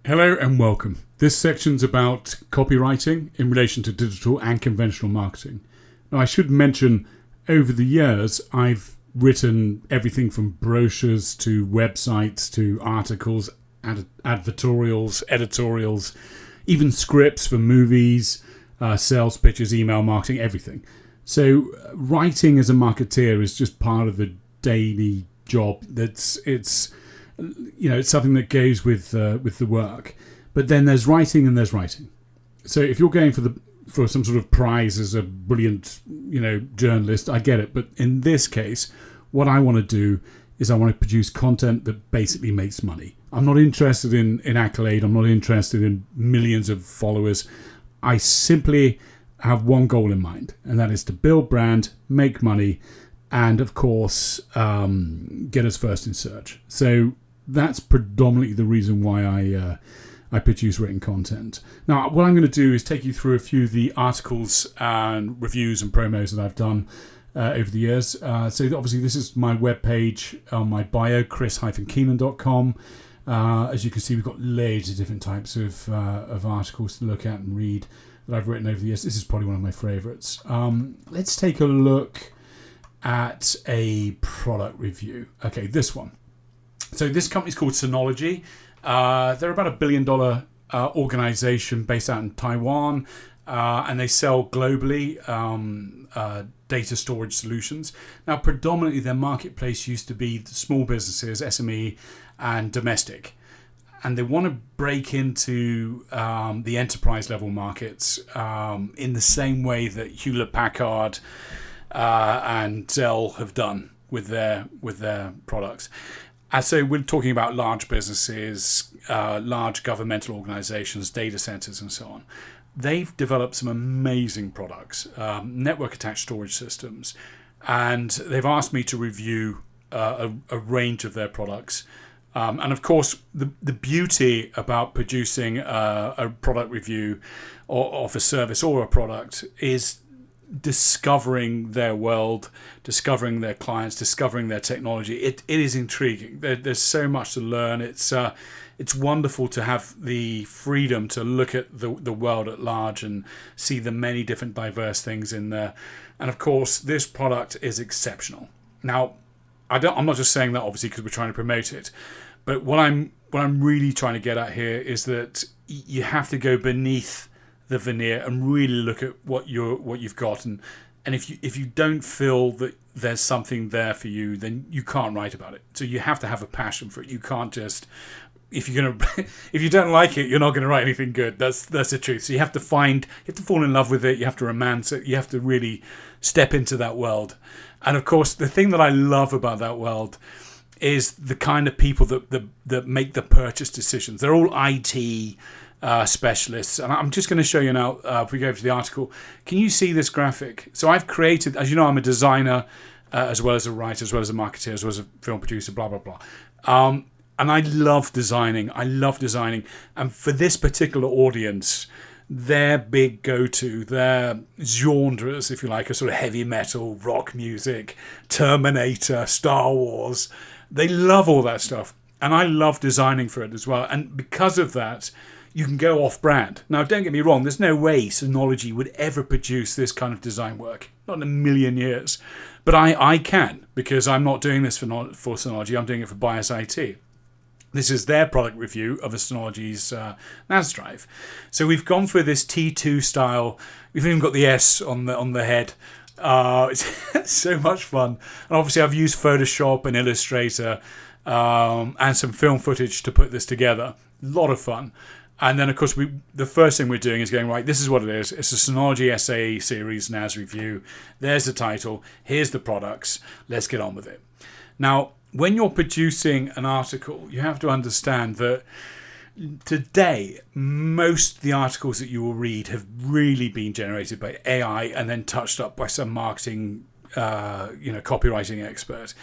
Hello and welcome. This section's about copywriting in relation to digital and conventional marketing. Now, I should mention, over the years, I've written everything from brochures to websites to articles, advertorials, editorials, even scripts for movies, sales pitches, email marketing, everything. So writing as a marketeer is just part of the daily job. It's something that goes with the work. But then there's writing and there's writing. So if you're going for some sort of prize as a brilliant journalist, I get it. But in this case, what I want to do is I want to produce content that basically makes money. I'm not interested in accolade. I'm not interested in millions of followers. I simply have one goal in mind, and that is to build brand, make money, and of course get us first in search. So that's predominantly the reason why I produce written content. Now, what I'm going to do is take you through a few of the articles and reviews and promos that I've done over the years. So obviously this is my webpage on my bio, chris-keenan.com. As you can see, we've got loads of different types of articles to look at and read that I've written over the years. This is probably one of my favorites. Let's take a look at a product review. Okay, this one. So this company's called Synology. They're about $1 billion organization based out in Taiwan, and they sell globally data storage solutions. Now, predominantly their marketplace used to be small businesses, SME, and domestic. And they want to break into the enterprise level markets in the same way that Hewlett-Packard and Dell have done with their products. So we're talking about large businesses, large governmental organizations, data centers, and so on. They've developed some amazing products, network attached storage systems, and they've asked me to review a range of their products. And of course, the beauty about producing a product review of a service or a product is discovering their world, discovering their clients, discovering their technology. It is intriguing. There's so much to learn. It's wonderful to have the freedom to look at the world at large and see the many different diverse things in there. And of course, this product is exceptional. Now, I'm not just saying that obviously because we're trying to promote it, but what I'm really trying to get at here is that you have to go beneath the veneer and really look at what you've got, and if you don't feel that there's something there for you, then you can't write about it. So you have to have a passion for it. You can't just if you don't like it, you're not going to write anything good. That's the truth. So you have to fall in love with it. You have to romance it. You have to really step into that world. And of course, the thing that I love about that world is the kind of people that make the purchase decisions. They're all IT specialists. And I'm just going to show you now, if we go to the article, can you see this graphic? So I've created, as you know, I'm a designer, as well as a writer, as well as a marketer, as well as a film producer, blah, blah, blah. And I love designing. And for this particular audience, their big go-to, their genres, if you like, are sort of heavy metal, rock music, Terminator, Star Wars. They love all that stuff. And I love designing for it as well. And because of that, you can go off-brand. Now, don't get me wrong. There's no way Synology would ever produce this kind of design work. Not in a million years. But I can, because I'm not doing this for Synology. I'm doing it for Bias IT. This is their product review of a Synology's NAS drive. So we've gone for this T2 style. We've even got the S on the head. It's so much fun. And obviously I've used Photoshop and Illustrator and some film footage to put this together. A lot of fun. And then, of course, the first thing we're doing is going, right, this is what it is. It's a Synology SAE series NAS review. There's the title. Here's the products. Let's get on with it. Now, when you're producing an article, you have to understand that today, most of the articles that you will read have really been generated by AI and then touched up by some marketing, copywriting expert.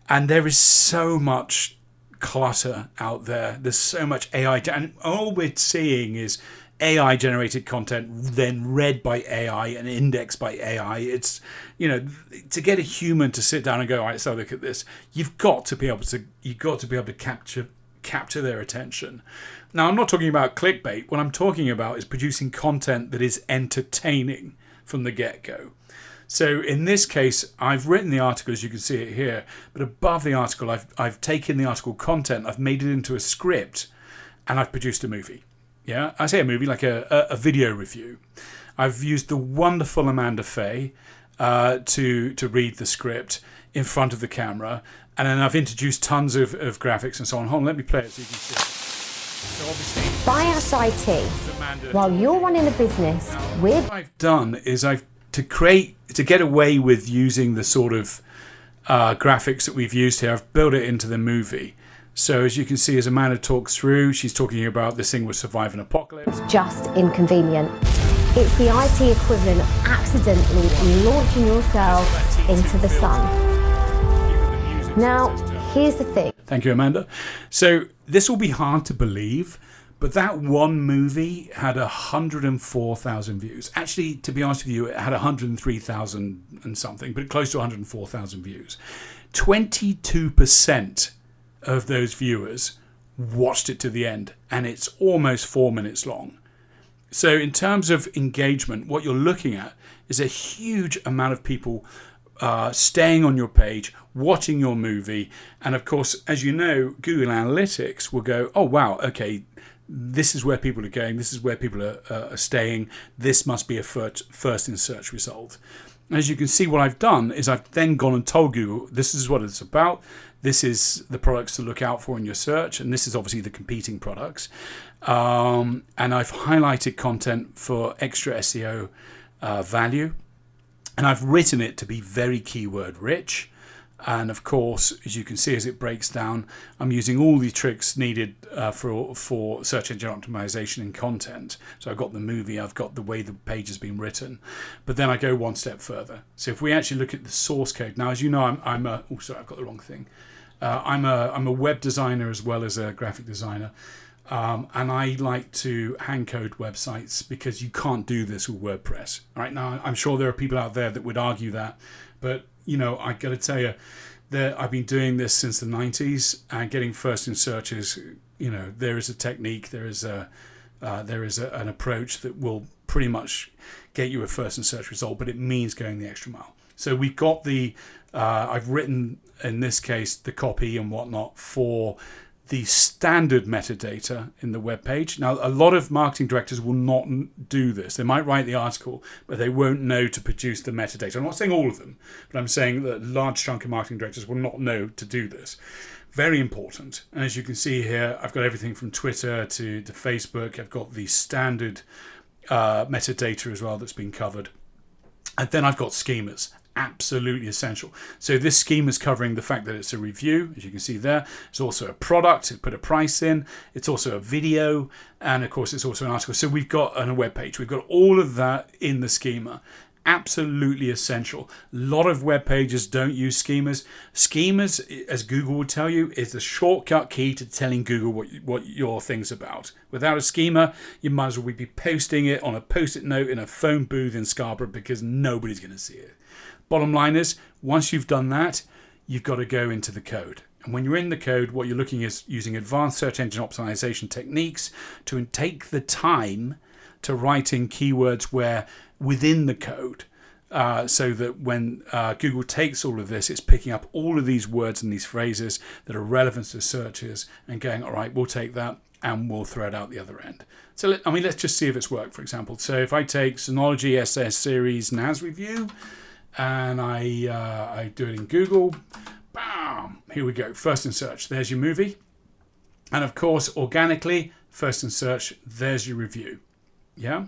And there is so much clutter out there. There's so much AI, and all we're seeing is AI generated content then read by AI and indexed by AI. It's, to get a human to sit down and go, all right, so look at this. You've got to be able to capture capture their attention. Now, I'm not talking about clickbait. What I'm talking about is producing content that is entertaining from the get-go. So in this case, I've written the article, as you can see it here, but above the article, I've taken the article content, I've made it into a script, and I've produced a movie. Yeah, I say a movie, like a video review. I've used the wonderful Amanda Fay to read the script in front of the camera, and then I've introduced tons of graphics and so on. Hold on, let me play it so you can see it. So obviously, buy us IT while you're running a business. What I've done is to get away with using the sort of graphics that we've used here, I've built it into the movie. So as you can see, as Amanda talks through, she's talking about this thing with survive an apocalypse. Just inconvenient. It's the IT equivalent of accidentally launching yourself into the sun. Now, here's the thing. Thank you, Amanda. So this will be hard to believe, but that one movie had 104,000 views. Actually, to be honest with you, it had 103,000 and something, but close to 104,000 views. 22% of those viewers watched it to the end, and it's almost 4 minutes long. So in terms of engagement, what you're looking at is a huge amount of people staying on your page, watching your movie. And of course, as you know, Google Analytics will go, oh, wow, okay, this is where people are going. This is where people are staying. This must be a first in search result. And as you can see, what I've done is I've then gone and told Google, this is what it's about. This is the products to look out for in your search. And this is obviously the competing products. And I've highlighted content for extra SEO value. And I've written it to be very keyword rich. And of course, as you can see, as it breaks down, I'm using all the tricks needed for search engine optimization and content. So I've got the movie, I've got the way the page has been written, but then I go one step further. So if we actually look at the source code, now as you know, I'm a oh sorry, I've got the wrong thing. I'm a web designer as well as a graphic designer. And I like to hand code websites because you can't do this with WordPress. All right, now I'm sure there are people out there that would argue that, but you know, I got to tell you that I've been doing this since the 90s, and getting first in searches, you know, there is a technique, there is an approach that will pretty much get you a first in search result, but it means going the extra mile. So we've got I've written in this case the copy and whatnot for the standard metadata in the web page. Now, a lot of marketing directors will not do this. They might write the article, but they won't know to produce the metadata. I'm not saying all of them, but I'm saying that a large chunk of marketing directors will not know to do this. Very important. And as you can see here, I've got everything from Twitter to Facebook. I've got the standard metadata as well that's been covered. And then I've got schemas. Absolutely essential. So this scheme is covering the fact that it's a review, as you can see there. It's also a product, it put a price in. It's also a video, and of course it's also an article. So we've got on a web page, we've got all of that in the schema. Absolutely essential. A lot of web pages don't use schemas. Schemas, as Google will tell you, is the shortcut key to telling Google what your thing's about. Without a schema, you might as well be posting it on a post-it note in a phone booth in Scarborough because nobody's going to see it. Bottom line is, once you've done that, you've got to go into the code. And when you're in the code, what you're looking is using advanced search engine optimization techniques to take the time to write in keywords where within the code, so that when Google takes all of this, it's picking up all of these words and these phrases that are relevant to searches and going, all right, we'll take that and we'll throw it out the other end. So, let's just see if it's worked, for example. So if I take Synology SS Series NAS review, and I do it in Google, bam, here we go, first in search, there's your movie. And of course, organically, first in search, there's your review. Yeah.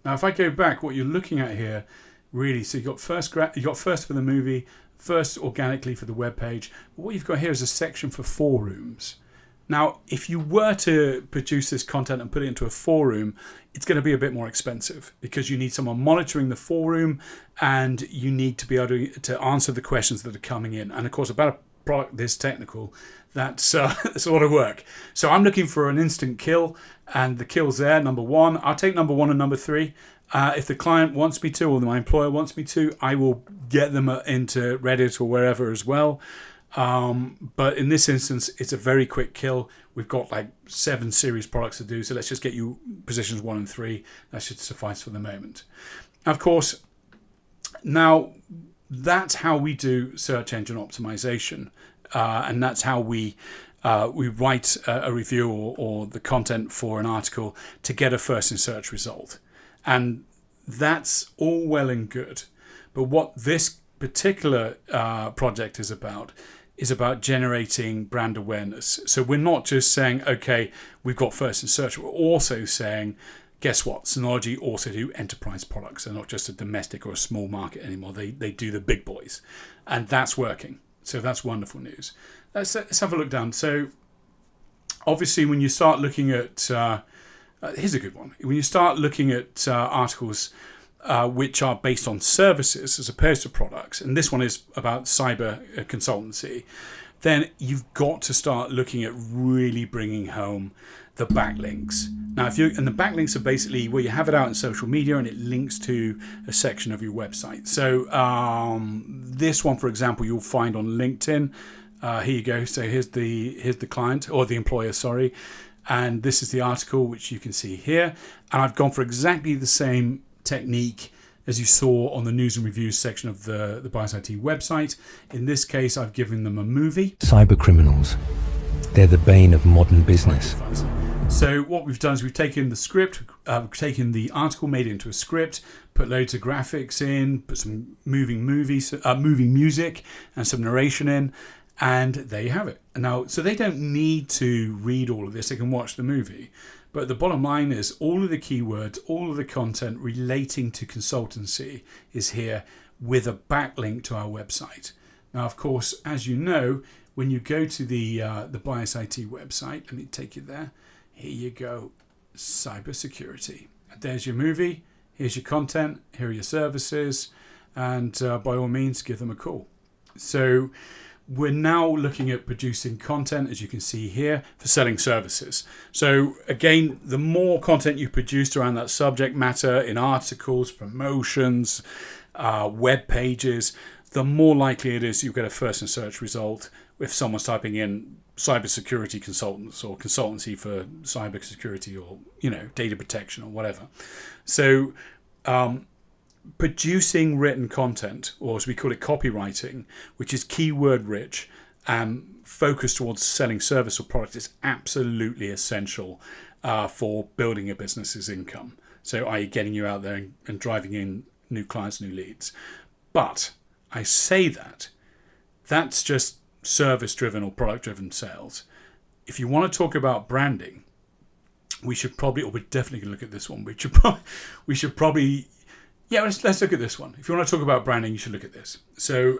Now, if I go back, what you're looking at here, really, so you got first for the movie, first organically for the web page. But what you've got here is a section for forums. Now, if you were to produce this content and put it into a forum, it's going to be a bit more expensive because you need someone monitoring the forum and you need to be able to answer the questions that are coming in. And of course, about a product this technical, that's a lot of work. So I'm looking for an instant kill, and the kill's there, number one. I'll take number one and number three. If the client wants me to, or my employer wants me to, I will get them into Reddit or wherever as well. But in this instance, it's a very quick kill. We've got like 7 series products to do, so let's just get you positions 1 and 3. That should suffice for the moment. Of course, now that's how we do search engine optimization, and that's how we write a review or the content for an article to get a first in search result. And that's all well and good. But what this particular project is about generating brand awareness. So we're not just saying, okay, we've got first in search. We're also saying, guess what? Synology also do enterprise products. They're not just a domestic or a small market anymore. They do the big boys. And that's working. So that's wonderful news. Let's have a look down. So obviously when you start looking at, here's a good one. When you start looking at articles which are based on services as opposed to products, and this one is about cyber consultancy, then you've got to start looking at really bringing home the backlinks. Now, and the backlinks are basically where you have it out in social media and it links to a section of your website. So this one, for example, you'll find on LinkedIn. Here you go. So here's the client or the employer, sorry. And this is the article, which you can see here. And I've gone for exactly the same technique as you saw on the news and reviews section of the Bias IT website. In this case, I've given them a movie. Cyber criminals. They're the bane of modern business. So what we've done is we've taken the script, taken the article, made it into a script, put loads of graphics in, put some moving music and some narration in, and there you have it. Now, so they don't need to read all of this, they can watch the movie. But the bottom line is all of the keywords, all of the content relating to consultancy is here with a backlink to our website. Now, of course, as you know, when you go to the Bias IT website, let me take you there. Here you go, cybersecurity. There's your movie. Here's your content. Here are your services. And by all means, give them a call. So we're now looking at producing content, as you can see here, for selling services. So again, the more content you produce around that subject matter in articles, promotions, web pages, the more likely it is you'll get a first in search result if someone's typing in cybersecurity consultants or consultancy for cybersecurity or data protection or whatever. So producing written content, or as we call it, copywriting, which is keyword rich and focused towards selling service or product, is absolutely essential for building a business's income. So i.e. getting you out there and driving in new clients, new leads. But I say that's just service-driven or product-driven sales. If you want to talk about branding, we're definitely going to look at this one. We should probably let's look at this one. If you want to talk about branding, you should look at this. So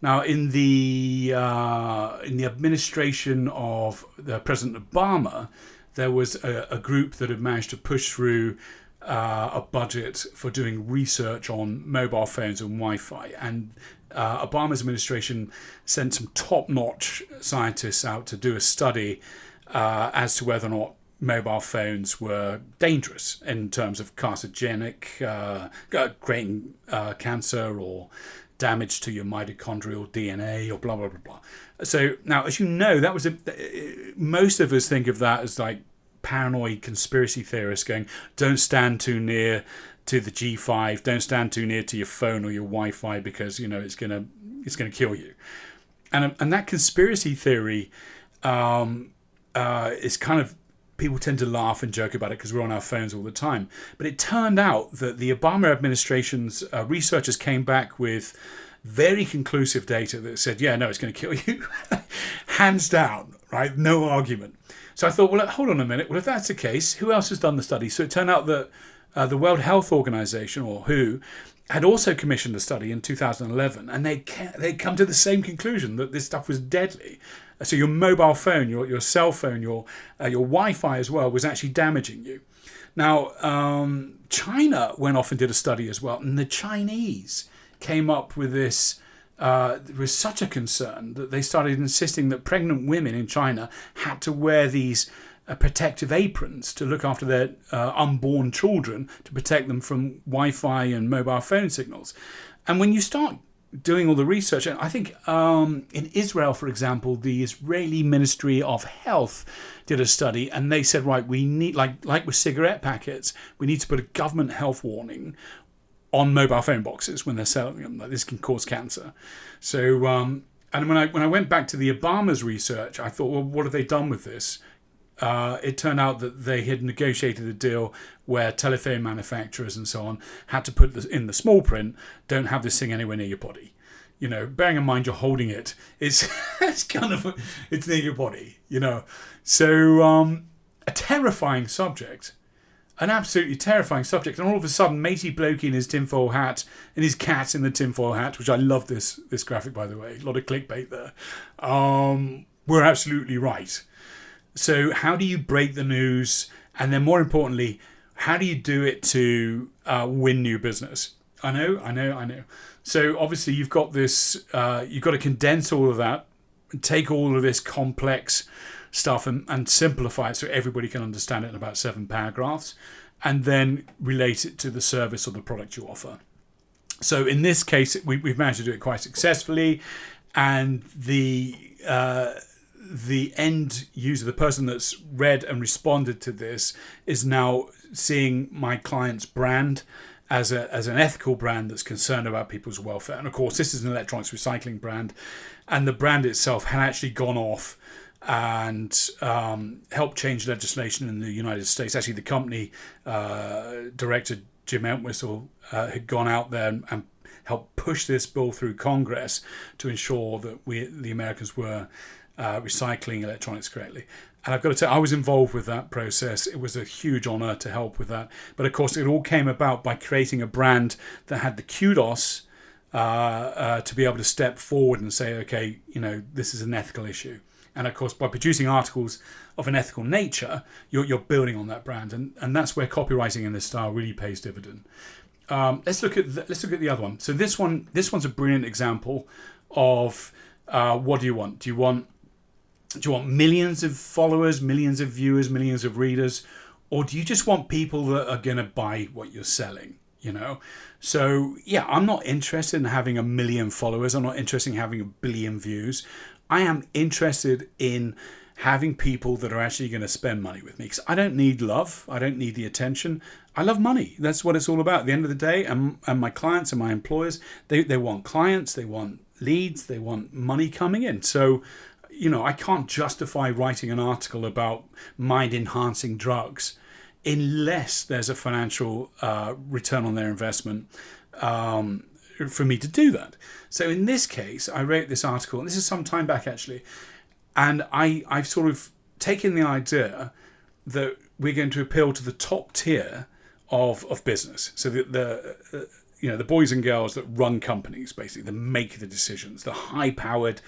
now in the administration of the President Obama, there was a group that had managed to push through a budget for doing research on mobile phones and Wi-Fi. And Obama's administration sent some top-notch scientists out to do a study as to whether or not mobile phones were dangerous in terms of carcinogenic, creating cancer or damage to your mitochondrial DNA or blah, blah, blah, blah. So now, as you know, that was most of us think of that as like paranoid conspiracy theorists going, don't stand too near to the G5, don't stand too near to your phone or your Wi-Fi because it's gonna kill you. And that conspiracy theory is kind of, people tend to laugh and joke about it because we're on our phones all the time. But it turned out that the Obama administration's researchers came back with very conclusive data that said, yeah, no, it's going to kill you. Hands down, right? No argument. So I thought, well, hold on a minute. Well, if that's the case, who else has done the study? So it turned out that the World Health Organization, or WHO, had also commissioned a study in 2011, and they'd come to the same conclusion, that this stuff was deadly. So your mobile phone, your cell phone, your Wi-Fi as well was actually damaging you. Now, China went off and did a study as well, and the Chinese came up with this. There was such a concern that they started insisting that pregnant women in China had to wear these protective aprons to look after their unborn children, to protect them from Wi-Fi and mobile phone signals. And when you start doing all the research, and I think in Israel, for example, the Israeli Ministry of Health did a study, and they said, right, we need, like with cigarette packets, we need to put a government health warning on mobile phone boxes when they're selling them. Like, this can cause cancer. So, and when I went back to the Obama's research, I thought, well, what have they done with this? It turned out that they had negotiated a deal where telephone manufacturers and so on had to put this in the small print, don't have this thing anywhere near your body. You know, bearing in mind you're holding it, it's it's near your body, you know. So a terrifying subject, an absolutely terrifying subject. And all of a sudden, matey blokey in his tinfoil hat and his cat in the tinfoil hat, which I love this graphic, by the way, a lot of clickbait there, we're absolutely right. So how do you break the news? And then more importantly, how do you do it to win new business? I know. So obviously you've got this, you've got to condense all of that, and take all of this complex stuff and simplify it so everybody can understand it in about 7 paragraphs, and then relate it to the service or the product you offer. So in this case, we've managed to do it quite successfully, and the end user, the person that's read and responded to this, is now seeing my client's brand as an ethical brand that's concerned about people's welfare. And of course, this is an electronics recycling brand, and the brand itself had actually gone off and helped change legislation in the United States. Actually, the company director, Jim Entwistle, had gone out there and helped push this bill through Congress to ensure that the Americans were recycling electronics correctly. And I've got to tell you, I was involved with that process. It was a huge honor to help with that. But of course, it all came about by creating a brand that had the kudos to be able to step forward and say, okay, you know, this is an ethical issue. And of course, by producing articles of an ethical nature, you're building on that brand, and that's where copywriting in this style really pays dividend. Let's look at the other one. So this one's a brilliant example of what do you want? Do you want millions of followers, millions of viewers, millions of readers, or do you just want people that are going to buy what you're selling? You know, so yeah, I'm not interested in having 1 million followers. I'm not interested in having 1 billion views. I am interested in having people that are actually going to spend money with me, because I don't need love. I don't need the attention. I love money. That's what it's all about. At the end of the day, and my clients and my employers, they want clients, they want leads, they want money coming in. So, you know, I can't justify writing an article about mind-enhancing drugs unless there's a financial return on their investment for me to do that. So in this case, I wrote this article, and this is some time back actually, and I've sort of taken the idea that we're going to appeal to the top tier of business. So the boys and girls that run companies, basically, that make the decisions, the high-powered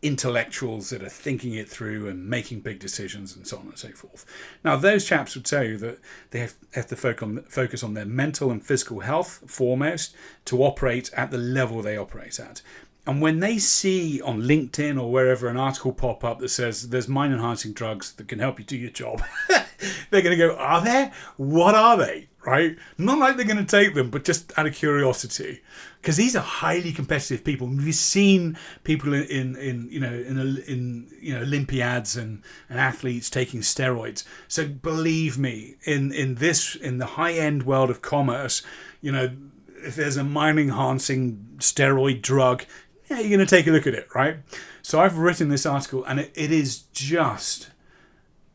intellectuals that are thinking it through and making big decisions and so on and so forth. Now, those chaps would tell you that they have to focus on their mental and physical health foremost to operate at the level they operate at. And when they see on LinkedIn or wherever an article pop up that says there's mind-enhancing drugs that can help you do your job, they're going to go, are there? What are they? Right? Not like they're going to take them, but just out of curiosity, because these are highly competitive people. We've seen people in Olympiads and athletes taking steroids. So believe me, in the high-end world of commerce, you know, if there's a mind-enhancing steroid drug, yeah, you're going to take a look at it, right? So I've written this article, and it is just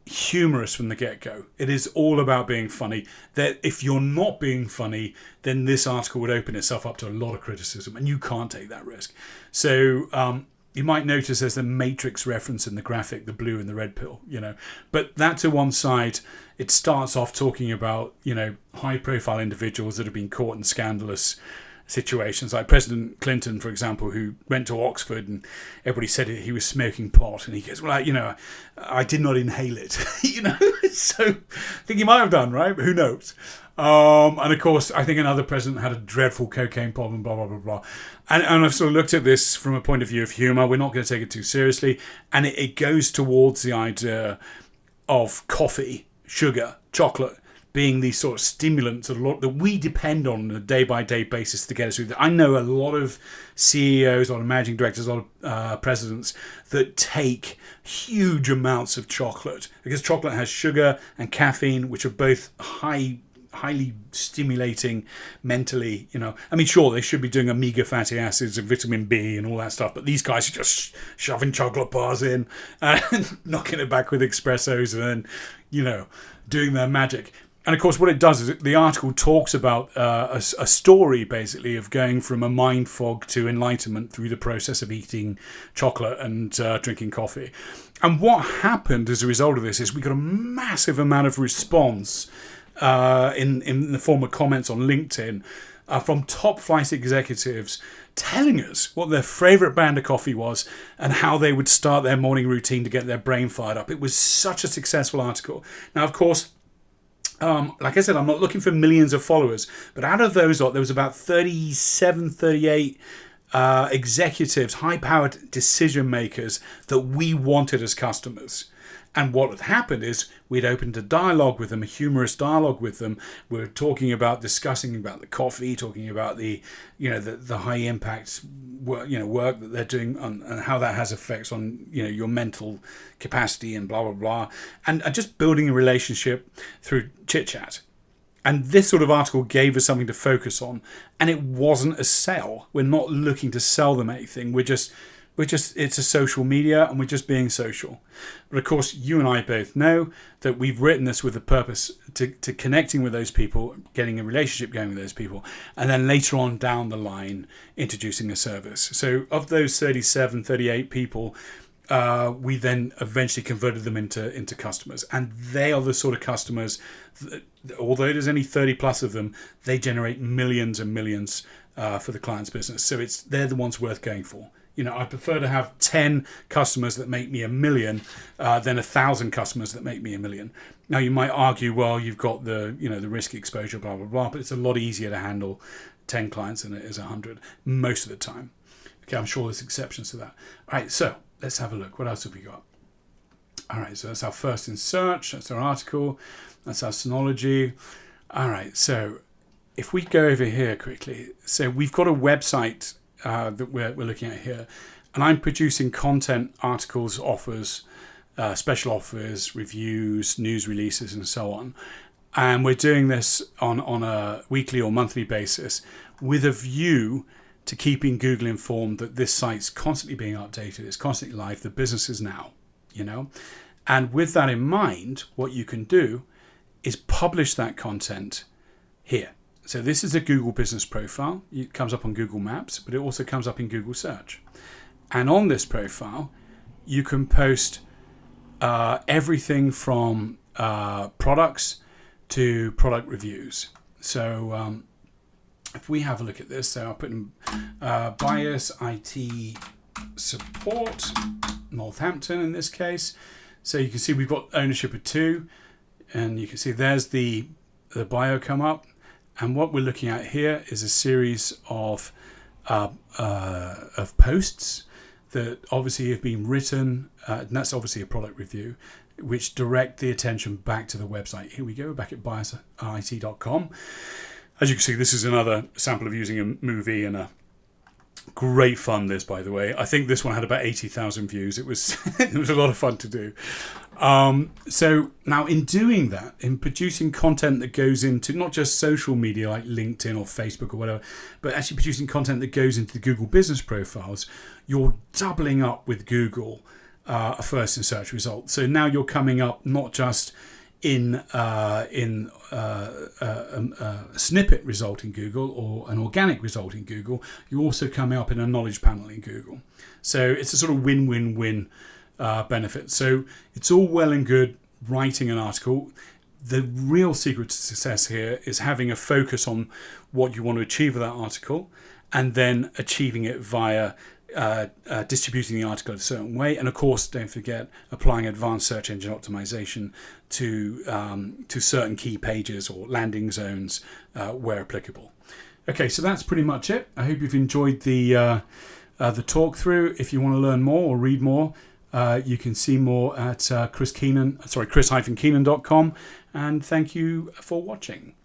humorous from the get-go. It is all about being funny. That if you're not being funny, then this article would open itself up to a lot of criticism, and you can't take that risk. So you might notice there's a Matrix reference in the graphic, the blue and the red pill, you know. But that to one side, it starts off talking about, you know, high-profile individuals that have been caught in scandalous situations, like President Clinton, for example, who went to Oxford and everybody said he was smoking pot, and he goes, well, you know, I did not inhale it. You know, so I think he might have done, right? But who knows? And of course, I think another president had a dreadful cocaine problem, blah, blah, blah, blah. And I've sort of looked at this from a point of view of humor. We're not going to take it too seriously. And it goes towards the idea of coffee, sugar, chocolate being these sort of stimulants that we depend on a day-by-day basis to get us through. I know a lot of CEOs, a lot of managing directors, a lot of presidents that take huge amounts of chocolate, because chocolate has sugar and caffeine, which are both highly stimulating mentally. I mean, sure, they should be doing omega fatty acids and vitamin B and all that stuff, but these guys are just shoving chocolate bars in and knocking it back with espressos and then, doing their magic. And of course, what it does is the article talks about a story, basically, of going from a mind fog to enlightenment through the process of eating chocolate and drinking coffee. And what happened as a result of this is we got a massive amount of response in the form of comments on LinkedIn from top flight executives telling us what their favourite brand of coffee was and how they would start their morning routine to get their brain fired up. It was such a successful article. Now, of course, like I said, I'm not looking for millions of followers, but out of those, there was about 37, 38 executives, high-powered decision makers that we wanted as customers. And what had happened is we'd opened a dialogue with them, a humorous dialogue with them. We were discussing about the coffee, talking about the high impact work that they're doing and how that has effects on your mental capacity and blah blah blah, and just building a relationship through chit chat. And this sort of article gave us something to focus on, and it wasn't a sell. We're not looking to sell them anything. It's a social media, and we're just being social. But of course, you and I both know that we've written this with the purpose to connecting with those people, getting a relationship going with those people, and then later on down the line, introducing a service. So of those 37, 38 people, we then eventually converted them into customers. And they are the sort of customers that, although there's only 30 plus of them, they generate millions and millions for the client's business. So they're the ones worth going for. I prefer to have 10 customers that make me $1 million than 1,000 customers that make me $1 million. Now, you might argue, well, you've got the risk exposure, blah, blah, blah, but it's a lot easier to handle 10 clients than it is 100 most of the time. Okay, I'm sure there's exceptions to that. All right, so let's have a look. What else have we got? All right, so that's our first in search. That's our article. That's our Synology. All right, so if we go over here quickly, so we've got a website that we're looking at here, and I'm producing content, articles, offers, special offers, reviews, news releases, and so on. And we're doing this on a weekly or monthly basis with a view to keeping Google informed that this site's constantly being updated, it's constantly live, the business is now, And with that in mind, what you can do is publish that content here. So this is a Google business profile. It comes up on Google Maps, but it also comes up in Google Search. And on this profile, you can post everything from products to product reviews. So if we have a look at this, so I'll put in bias IT support, Northampton in this case. So you can see we've got ownership of 2, and you can see there's the bio come up. And what we're looking at here is a series of posts that obviously have been written, and that's obviously a product review, which direct the attention back to the website. Here we go, back at biasit.com. As you can see, this is another sample of using a movie and a great fun, this, by the way. I think this one had about 80,000 views. It was it was a lot of fun to do. So now in doing that, in producing content that goes into not just social media like LinkedIn or Facebook or whatever, but actually producing content that goes into the Google business profiles, you're doubling up with Google a first in search result. So now you're coming up not just in a snippet result in Google or an organic result in Google, you're also coming up in a knowledge panel in Google. So it's a sort of win-win-win benefit. So it's all well and good writing an article. The real secret to success here is having a focus on what you want to achieve with that article, and then achieving it via distributing the article a certain way, and of course, don't forget applying advanced search engine optimization to certain key pages or landing zones where applicable. Okay, so that's pretty much it. I hope you've enjoyed the talk through. If you want to learn more or read more, you can see more at chris-keenan.com, and thank you for watching.